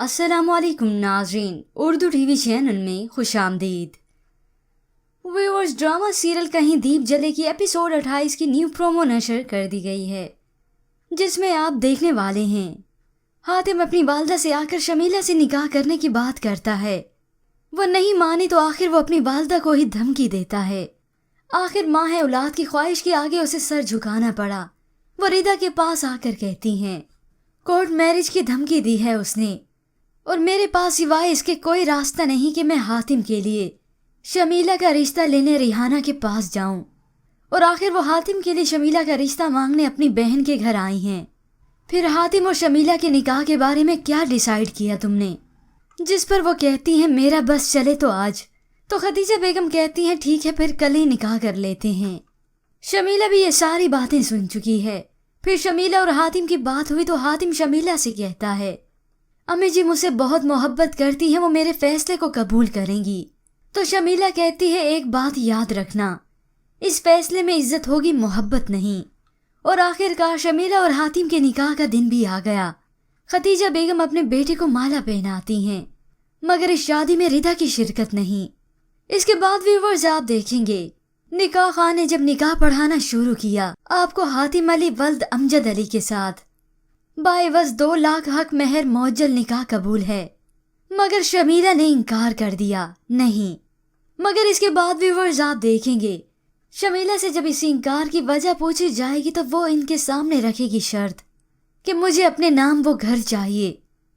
अस्सलाम वालेकुम नाज़रीन, उर्दू टीवी चैनल में खुश आमदीद। व्यूअर्स, ड्रामा सीरियल कहीं दीप जले की एपिसोड 28 की न्यू प्रोमो नशर कर दी गई है, जिसमें आप देखने वाले हैं हातिम अपनी वालदा से आकर शमीला से निकाह करने की बात करता है। वो नहीं मानी तो आखिर वो अपनी वालदा को ही धमकी देता है। आखिर माँ है औलाद की ख्वाहिश के आगे उसे सर झुकाना पड़ा। वो रिदा के पास आकर कहती हैं कोर्ट मैरिज की धमकी दी है उसने, और मेरे पास सिवाय इसके कोई रास्ता नहीं कि मैं हातिम के लिए शमीला का रिश्ता लेने रिहाना के पास जाऊं। और आखिर वो हातिम के लिए शमीला का रिश्ता मांगने अपनी बहन के घर आई हैं। फिर हातिम और शमीला के निकाह के बारे में क्या डिसाइड किया तुमने? जिस पर वो कहती हैं मेरा बस चले तो आज। तो खदीजा बेगम कहती हैं ठीक है, फिर कल ही निकाह कर लेते हैं। शमीला भी ये सारी बातें सुन चुकी है। फिर शमीला और हातिम की बात हुई तो हातिम शमीला से कहता है अम्मी जी मुझसे बहुत मोहब्बत करती हैं, वो मेरे फैसले को कबूल करेंगी। तो शमीला कहती है एक बात याद रखना, इस फैसले में इज्जत होगी, मोहब्बत नहीं। और आखिरकार शमीला और हातिम के निकाह का दिन भी आ गया। खदीजा बेगम अपने बेटे को माला पहनाती हैं, मगर इस शादी में रिदा की शिरकत नहीं। इसके बाद व्यूअर्स आप देखेंगे निकाह खान ने जब निकाह पढ़ाना शुरू किया आपको हातिम अली वल्द अमजद अली के साथ बाइवज 2 लाख हक मेहर मौजल निकाह कबूल है, मगर शमीला ने इनकार कर दिया नहीं। मगर इसके बाद व्यूअर्स आप देखेंगे शमीला से जब इस इनकार की वजह पूछी जाएगी तो वो इनके सामने रखेगी शर्त कि मुझे अपने नाम वो घर चाहिए,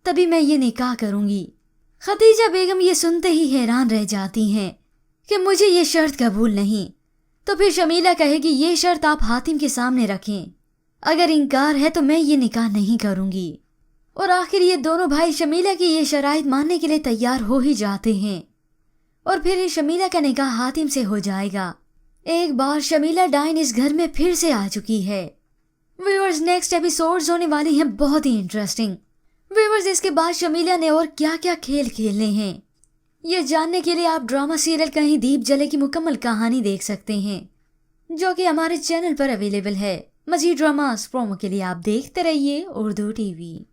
तभी मैं ये निकाह करूंगी। खदीजा बेगम ये सुनते ही हैरान रह जाती हैं कि मुझे ये शर्त कबूल नहीं। तो फिर शमीला कहेगी ये शर्त आप हातिम के सामने रखें, अगर इनकार है तो मैं ये निकाह नहीं करूंगी। और आखिर ये दोनों भाई शमीला की ये शराइत मानने के लिए तैयार हो ही जाते हैं, और फिर ये शमीला का निकाह हातिम से हो जाएगा। एक बार शमीला डाइन इस घर में फिर से आ चुकी है। व्यूअर्स, नेक्स्ट एपिसोड्स होने वाली हैं बहुत ही इंटरेस्टिंग। व्यूअर्स, इसके बाद शमीला ने और क्या क्या खेल खेलने हैं ये जानने के लिए आप ड्रामा सीरियल कहीं दीप जले की मुकम्मल कहानी देख सकते हैं, जो कि हमारे चैनल पर अवेलेबल है। मज़ीद ड्रामास प्रोमो के लिए आप देखते रहिए उर्दू टीवी।